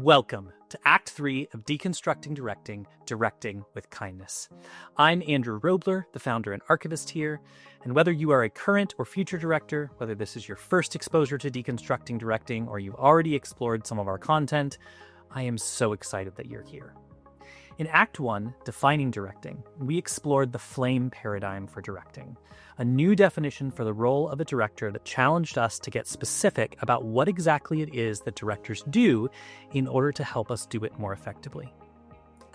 Welcome to Act 3 of Deconstructing Directing, Directing with Kindness. I'm Andrew Robler, the founder and archivist here, and whether you are a current or future director, whether this is your first exposure to deconstructing directing or you've already explored some of our content, I am so excited that you're here. In Act 1, Defining Directing, we explored the flame paradigm for directing, a new definition for the role of a director that challenged us to get specific about what exactly it is that directors do in order to help us do it more effectively.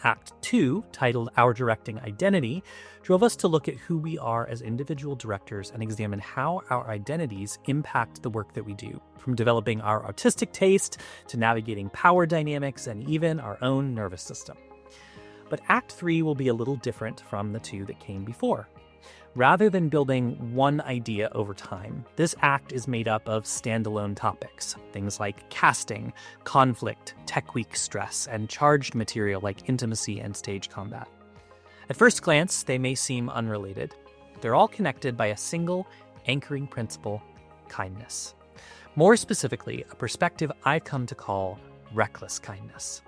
Act 2, titled Our Directing Identity, drove us to look at who we are as individual directors and examine how our identities impact the work that we do, from developing our artistic taste to navigating power dynamics and even our own nervous system. But Act 3 will be a little different from the two that came before. Rather than building one idea over time, this act is made up of standalone topics, things like casting, conflict, tech week stress, and charged material like intimacy and stage combat. At first glance, they may seem unrelated. They're all connected by a single anchoring principle: kindness. More specifically, a perspective I've come to call reckless kindness.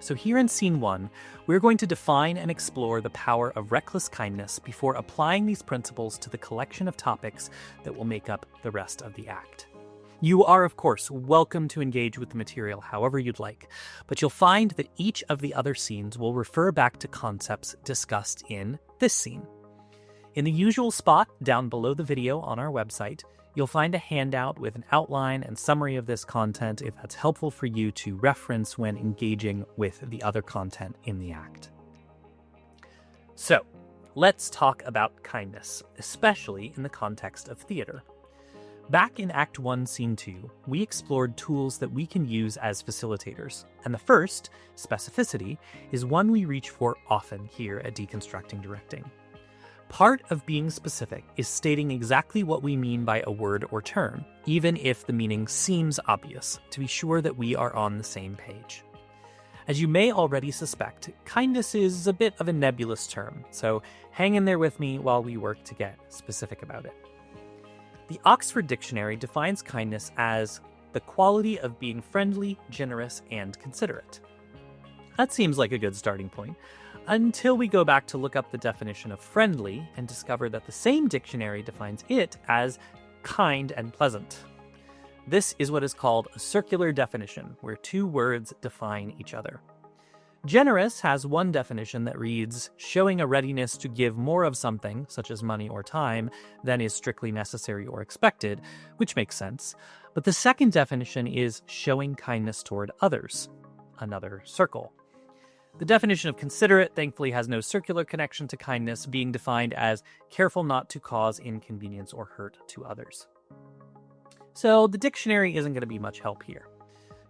So here in Scene 1, we're going to define and explore the power of reckless kindness before applying these principles to the collection of topics that will make up the rest of the act. You are, of course, welcome to engage with the material however you'd like, but you'll find that each of the other scenes will refer back to concepts discussed in this scene. In the usual spot down below the video on our website, you'll find a handout with an outline and summary of this content if that's helpful for you to reference when engaging with the other content in the act. So, let's talk about kindness, especially in the context of theater. Back in Act 1, Scene 2, we explored tools that we can use as facilitators, and the first, specificity, is one we reach for often here at Deconstructing Directing. Part of being specific is stating exactly what we mean by a word or term, even if the meaning seems obvious, to be sure that we are on the same page. As you may already suspect, kindness is a bit of a nebulous term, so hang in there with me while we work to get specific about it. The Oxford Dictionary defines kindness as the quality of being friendly, generous, and considerate. That seems like a good starting point, until we go back to look up the definition of friendly and discover that the same dictionary defines it as kind and pleasant. This is what is called a circular definition, where two words define each other. Generous has one definition that reads, showing a readiness to give more of something, such as money or time, than is strictly necessary or expected, which makes sense. But the second definition is showing kindness toward others, another circle. The definition of considerate thankfully has no circular connection to kindness, being defined as careful not to cause inconvenience or hurt to others. So the dictionary isn't going to be much help here.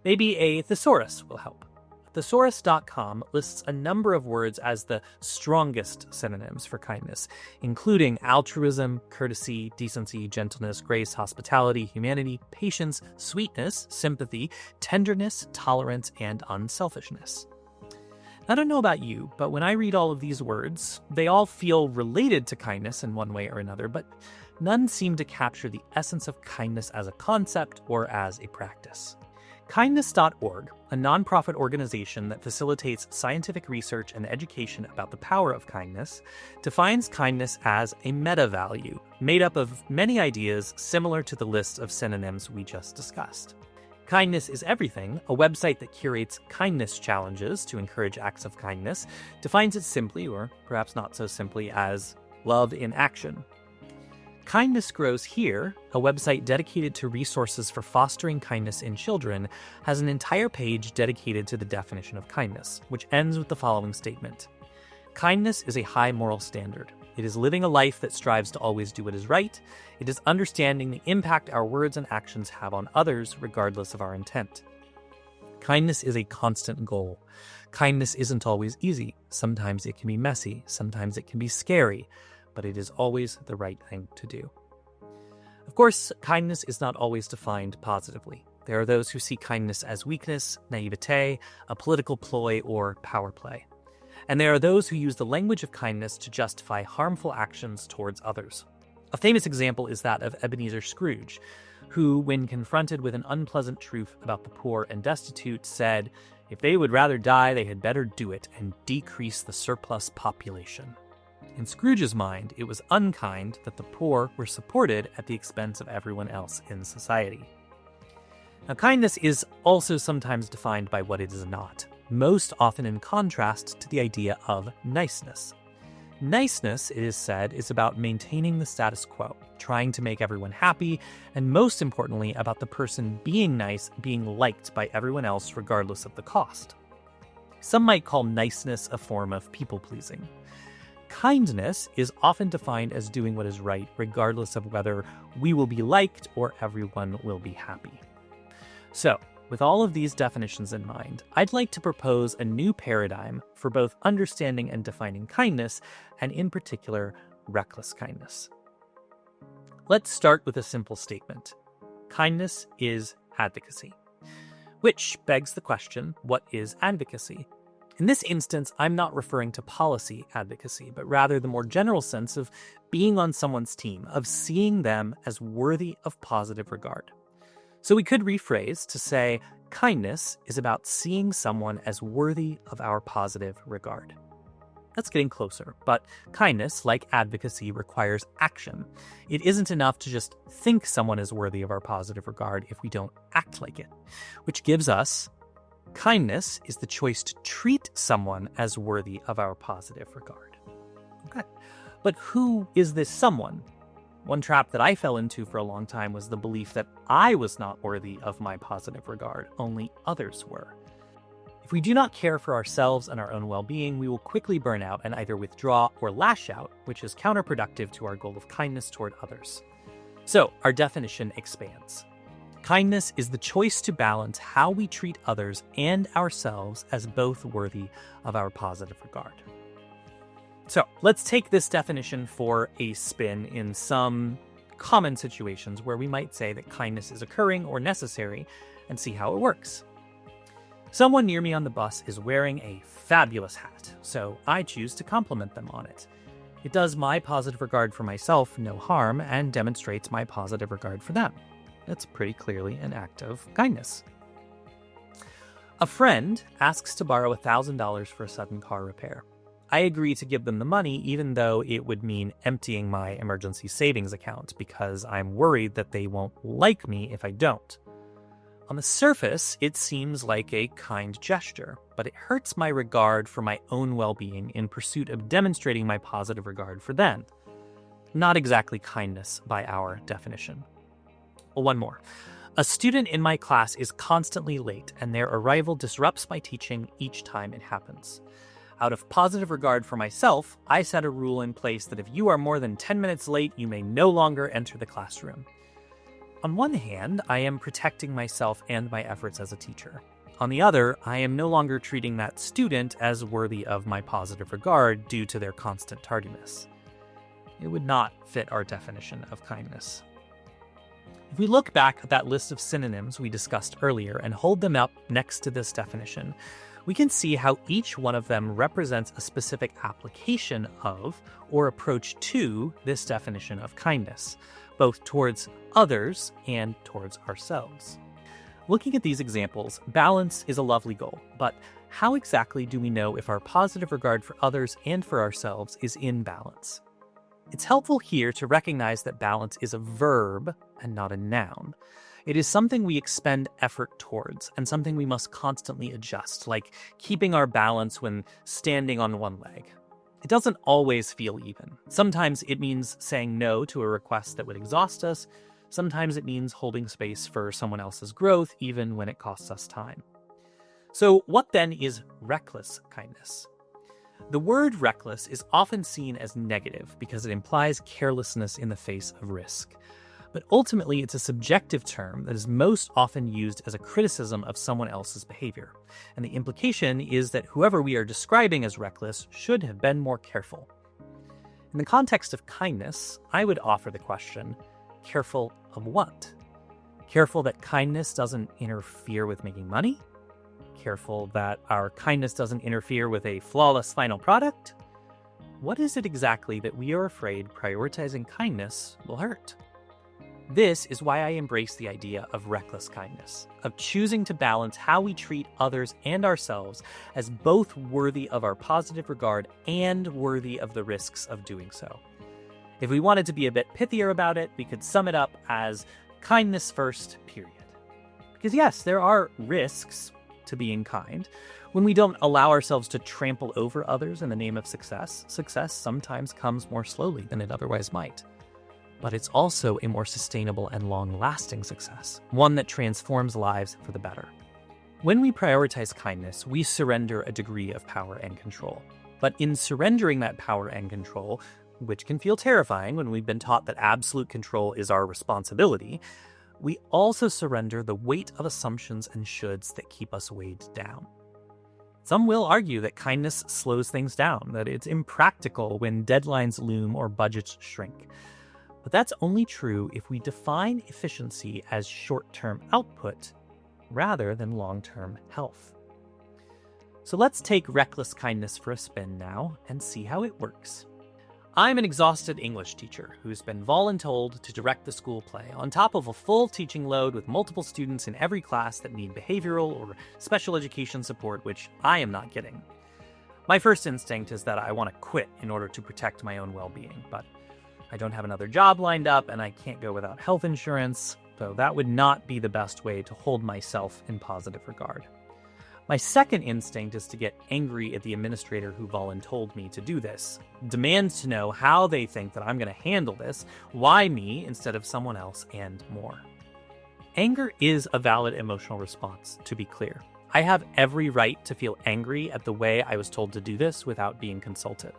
Maybe a thesaurus will help. Thesaurus.com lists a number of words as the strongest synonyms for kindness, including altruism, courtesy, decency, gentleness, grace, hospitality, humanity, patience, sweetness, sympathy, tenderness, tolerance, and unselfishness. I don't know about you, but when I read all of these words, they all feel related to kindness in one way or another, but none seem to capture the essence of kindness as a concept or as a practice. Kindness.org, a nonprofit organization that facilitates scientific research and education about the power of kindness, defines kindness as a meta-value, made up of many ideas similar to the list of synonyms we just discussed. Kindness is Everything, a website that curates kindness challenges to encourage acts of kindness, defines it simply, or perhaps not so simply, as love in action. Kindness Grows Here, a website dedicated to resources for fostering kindness in children, has an entire page dedicated to the definition of kindness, which ends with the following statement. Kindness is a high moral standard. It is living a life that strives to always do what is right. It is understanding the impact our words and actions have on others, regardless of our intent. Kindness is a constant goal. Kindness isn't always easy. Sometimes it can be messy. Sometimes it can be scary. But it is always the right thing to do. Of course, kindness is not always defined positively. There are those who see kindness as weakness, naivete, a political ploy, or power play. And there are those who use the language of kindness to justify harmful actions towards others. A famous example is that of Ebenezer Scrooge, who, when confronted with an unpleasant truth about the poor and destitute, said, if they would rather die, they had better do it and decrease the surplus population. In Scrooge's mind, it was unkind that the poor were supported at the expense of everyone else in society. Now, kindness is also sometimes defined by what it is not, most often in contrast to the idea of niceness. Niceness, it is said, is about maintaining the status quo, trying to make everyone happy, and most importantly, about the person being nice being liked by everyone else regardless of the cost. Some might call niceness a form of people-pleasing. Kindness is often defined as doing what is right regardless of whether we will be liked or everyone will be happy. So, with all of these definitions in mind, I'd like to propose a new paradigm for both understanding and defining kindness, and in particular, reckless kindness. Let's start with a simple statement. Kindness is advocacy. Which begs the question, what is advocacy? In this instance, I'm not referring to policy advocacy, but rather the more general sense of being on someone's team, of seeing them as worthy of positive regard. So we could rephrase to say, kindness is about seeing someone as worthy of our positive regard. That's getting closer, but kindness, like advocacy, requires action. It isn't enough to just think someone is worthy of our positive regard if we don't act like it, which gives us kindness is the choice to treat someone as worthy of our positive regard. Okay, but who is this someone? One trap that I fell into for a long time was the belief that I was not worthy of my positive regard, only others were. If we do not care for ourselves and our own well-being, we will quickly burn out and either withdraw or lash out, which is counterproductive to our goal of kindness toward others. So, our definition expands. Kindness is the choice to balance how we treat others and ourselves as both worthy of our positive regard. So let's take this definition for a spin in some common situations where we might say that kindness is occurring or necessary and see how it works. Someone near me on the bus is wearing a fabulous hat, so I choose to compliment them on it. It does my positive regard for myself no harm and demonstrates my positive regard for them. That's pretty clearly an act of kindness. A friend asks to borrow $1,000 for a sudden car repair. I agree to give them the money even though it would mean emptying my emergency savings account because I'm worried that they won't like me if I don't. On the surface, it seems like a kind gesture, but it hurts my regard for my own well-being in pursuit of demonstrating my positive regard for them. Not exactly kindness by our definition. Well, one more. A student in my class is constantly late, and their arrival disrupts my teaching each time it happens. Out of positive regard for myself, I set a rule in place that if you are more than 10 minutes late, you may no longer enter the classroom. On one hand, I am protecting myself and my efforts as a teacher. On the other, I am no longer treating that student as worthy of my positive regard due to their constant tardiness. It would not fit our definition of kindness. If we look back at that list of synonyms we discussed earlier and hold them up next to this definition, we can see how each one of them represents a specific application of or approach to this definition of kindness, both towards others and towards ourselves. Looking at these examples, balance is a lovely goal, but how exactly do we know if our positive regard for others and for ourselves is in balance? It's helpful here to recognize that balance is a verb and not a noun. It is something we expend effort towards and something we must constantly adjust, like keeping our balance when standing on one leg. It doesn't always feel even. Sometimes it means saying no to a request that would exhaust us. Sometimes it means holding space for someone else's growth, even when it costs us time. So what then is reckless kindness? The word reckless is often seen as negative because it implies carelessness in the face of risk. But ultimately, it's a subjective term that is most often used as a criticism of someone else's behavior. And the implication is that whoever we are describing as reckless should have been more careful. In the context of kindness, I would offer the question, careful of what? Careful that kindness doesn't interfere with making money? Careful that our kindness doesn't interfere with a flawless final product? What is it exactly that we are afraid prioritizing kindness will hurt? This is why I embrace the idea of reckless kindness, of choosing to balance how we treat others and ourselves as both worthy of our positive regard and worthy of the risks of doing so. If we wanted to be a bit pithier about it, we could sum it up as kindness first, period. Because yes, there are risks to being kind. When we don't allow ourselves to trample over others in the name of success, success sometimes comes more slowly than it otherwise might. But it's also a more sustainable and long-lasting success, one that transforms lives for the better. When we prioritize kindness, we surrender a degree of power and control. But in surrendering that power and control, which can feel terrifying when we've been taught that absolute control is our responsibility, we also surrender the weight of assumptions and shoulds that keep us weighed down. Some will argue that kindness slows things down, that it's impractical when deadlines loom or budgets shrink. But that's only true if we define efficiency as short-term output rather than long-term health. So let's take reckless kindness for a spin now and see how it works. I'm an exhausted English teacher who's been voluntold to direct the school play on top of a full teaching load with multiple students in every class that need behavioral or special education support, which I am not getting. My first instinct is that I want to quit in order to protect my own well-being, but I don't have another job lined up and I can't go without health insurance, so that would not be the best way to hold myself in positive regard. My second instinct is to get angry at the administrator who voluntold me to do this, demand to know how they think that I'm going to handle this, why me instead of someone else, and more. Anger is a valid emotional response, to be clear. I have every right to feel angry at the way I was told to do this without being consulted.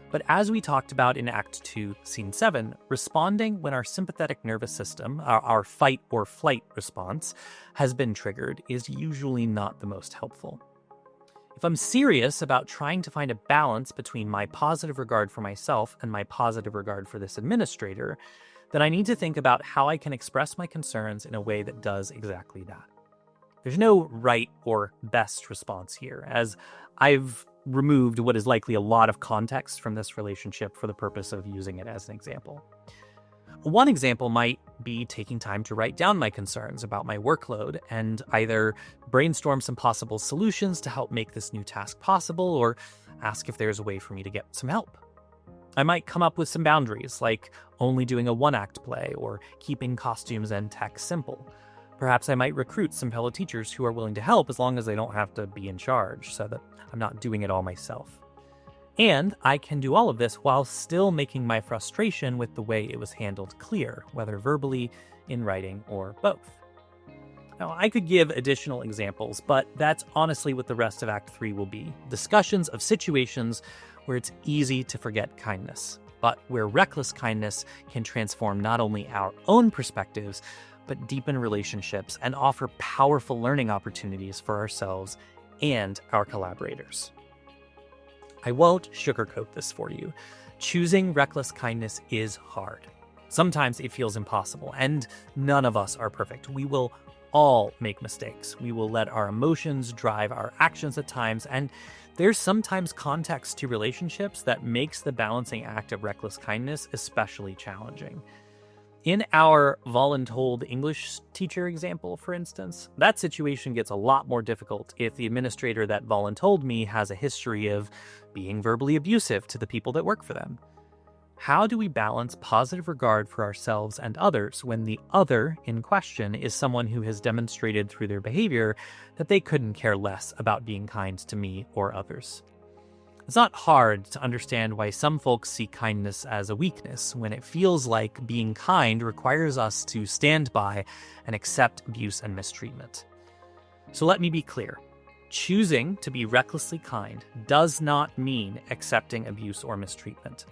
But as we talked about in Act 2, Scene 7, responding when our sympathetic nervous system, our fight or flight response, has been triggered is usually not the most helpful. If I'm serious about trying to find a balance between my positive regard for myself and my positive regard for this administrator, then I need to think about how I can express my concerns in a way that does exactly that. There's no right or best response here, as I've removed what is likely a lot of context from this relationship for the purpose of using it as an example. One example might be taking time to write down my concerns about my workload and either brainstorm some possible solutions to help make this new task possible or ask if there's a way for me to get some help. I might come up with some boundaries, like only doing a one-act play or keeping costumes and tech simple. Perhaps I might recruit some fellow teachers who are willing to help as long as they don't have to be in charge, so that I'm not doing it all myself. And I can do all of this while still making my frustration with the way it was handled clear, whether verbally, in writing, or both. Now, I could give additional examples, but that's honestly what the rest of Act 3 will be. Discussions of situations where it's easy to forget kindness, but where reckless kindness can transform not only our own perspectives, but deepen relationships and offer powerful learning opportunities for ourselves and our collaborators. I won't sugarcoat this for you. Choosing reckless kindness is hard. Sometimes it feels impossible, and none of us are perfect. We will all make mistakes. We will let our emotions drive our actions at times, and there's sometimes context to relationships that makes the balancing act of reckless kindness especially challenging. In our voluntold English teacher example, for instance, that situation gets a lot more difficult if the administrator that voluntold me has a history of being verbally abusive to the people that work for them. How do we balance positive regard for ourselves and others when the other in question is someone who has demonstrated through their behavior that they couldn't care less about being kind to me or others? It's not hard to understand why some folks see kindness as a weakness when it feels like being kind requires us to stand by and accept abuse and mistreatment. So let me be clear. Choosing to be recklessly kind does not mean accepting abuse or mistreatment.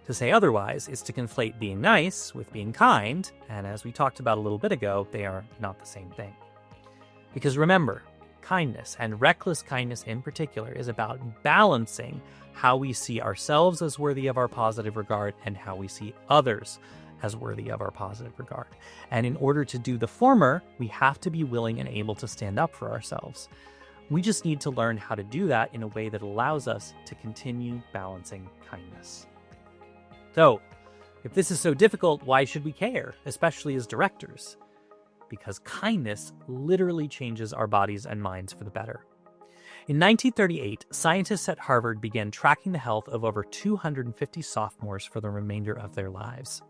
To say otherwise is to conflate being nice with being kind, and as we talked about a little bit ago, they are not the same thing. Because remember, kindness, and reckless kindness in particular, is about balancing how we see ourselves as worthy of our positive regard and how we see others as worthy of our positive regard. And in order to do the former, we have to be willing and able to stand up for ourselves. We just need to learn how to do that in a way that allows us to continue balancing kindness. So, If this is so difficult, why should we care, especially as directors? Because kindness literally changes our bodies and minds for the better. In 1938, scientists at Harvard began tracking the health of over 250 sophomores for the remainder of their lives.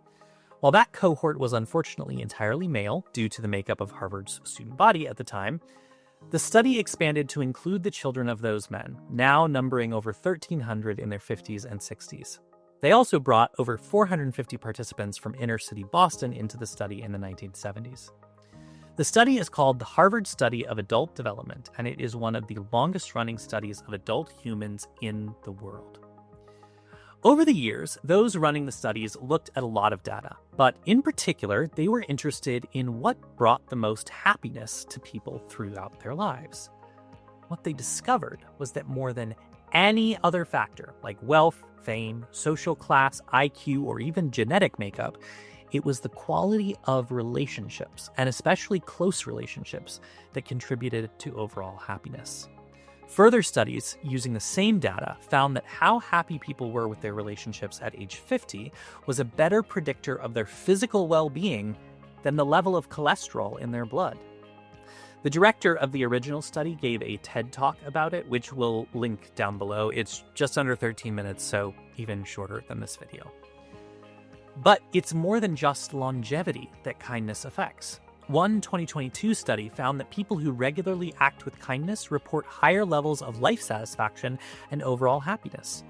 While that cohort was unfortunately entirely male due to the makeup of Harvard's student body at the time, the study expanded to include the children of those men, now numbering over 1,300 in their 50s and 60s. They also brought over 450 participants from inner-city Boston into the study in the 1970s. The study is called the Harvard Study of Adult Development, and it is one of the longest-running studies of adult humans in the world. Over the years, those running the studies looked at a lot of data, but in particular, they were interested in what brought the most happiness to people throughout their lives. What they discovered was that more than any other factor, like wealth, fame, social class, IQ, or even genetic makeup, it was the quality of relationships, and especially close relationships, that contributed to overall happiness. Further studies using the same data found that how happy people were with their relationships at age 50 was a better predictor of their physical well-being than the level of cholesterol in their blood. The director of the original study gave a TED Talk about it, which we'll link down below. It's just under 13 minutes, so even shorter than this video. But it's more than just longevity that kindness affects. One 2022 study found that people who regularly act with kindness report higher levels of life satisfaction and overall happiness.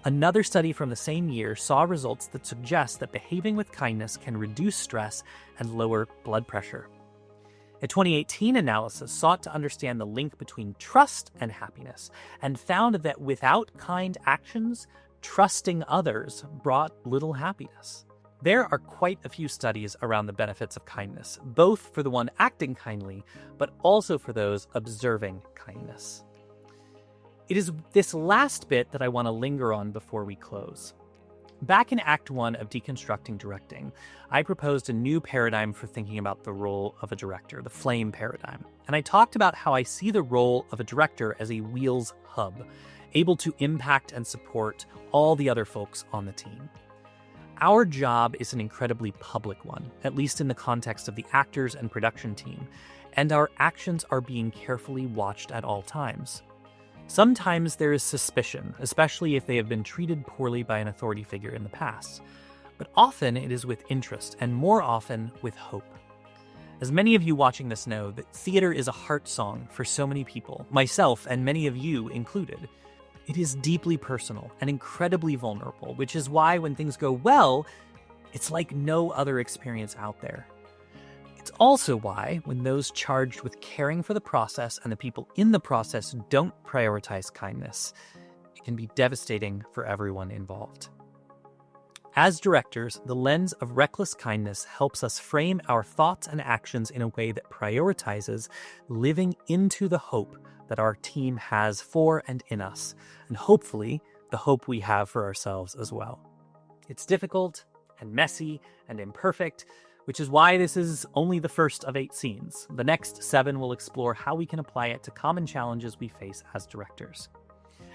Another study from the same year saw results that suggest that behaving with kindness can reduce stress and lower blood pressure. A 2018 analysis sought to understand the link between trust and happiness and found that without kind actions, trusting others brought little happiness. There are quite a few studies around the benefits of kindness, both for the one acting kindly, but also for those observing kindness. It is this last bit that I want to linger on before we close. Back in Act 1 of Deconstructing Directing, I proposed a new paradigm for thinking about the role of a director, the flame paradigm. And I talked about how I see the role of a director as a wheels hub, able to impact and support all the other folks on the team. Our job is an incredibly public one, at least in the context of the actors and production team, and our actions are being carefully watched at all times. Sometimes there is suspicion, especially if they have been treated poorly by an authority figure in the past, but often it is with interest, and more often with hope. As many of you watching this know, that theater is a heart song for so many people, myself and many of you included. It is deeply personal and incredibly vulnerable, which is why when things go well, it's like no other experience out there. It's also why when those charged with caring for the process and the people in the process don't prioritize kindness, it can be devastating for everyone involved. As directors, the lens of reckless kindness helps us frame our thoughts and actions in a way that prioritizes living into the hope that our team has for and in us, and hopefully the hope we have for ourselves as well. It's difficult and messy and imperfect, which is why this is only the first of 8 scenes. The next 7 will explore how we can apply it to common challenges we face as directors.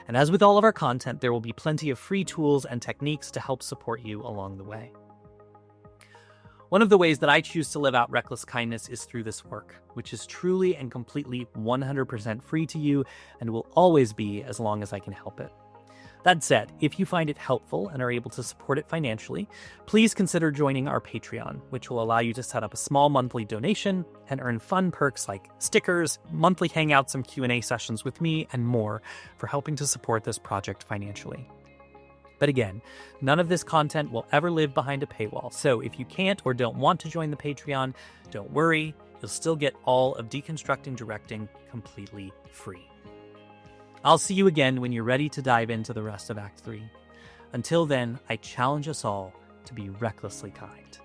And as with all of our content, there will be plenty of free tools and techniques to help support you along the way. One of the ways that I choose to live out reckless kindness is through this work, which is truly and completely 100% free to you and will always be as long as I can help it. That said, if you find it helpful and are able to support it financially, please consider joining our Patreon, which will allow you to set up a small monthly donation and earn fun perks like stickers, monthly hangouts and Q&A sessions with me, and more for helping to support this project financially. But again, none of this content will ever live behind a paywall, so if you can't or don't want to join the Patreon, don't worry, you'll still get all of Deconstructing Directing completely free. I'll see you again when you're ready to dive into the rest of Act 3. Until then, I challenge us all to be recklessly kind.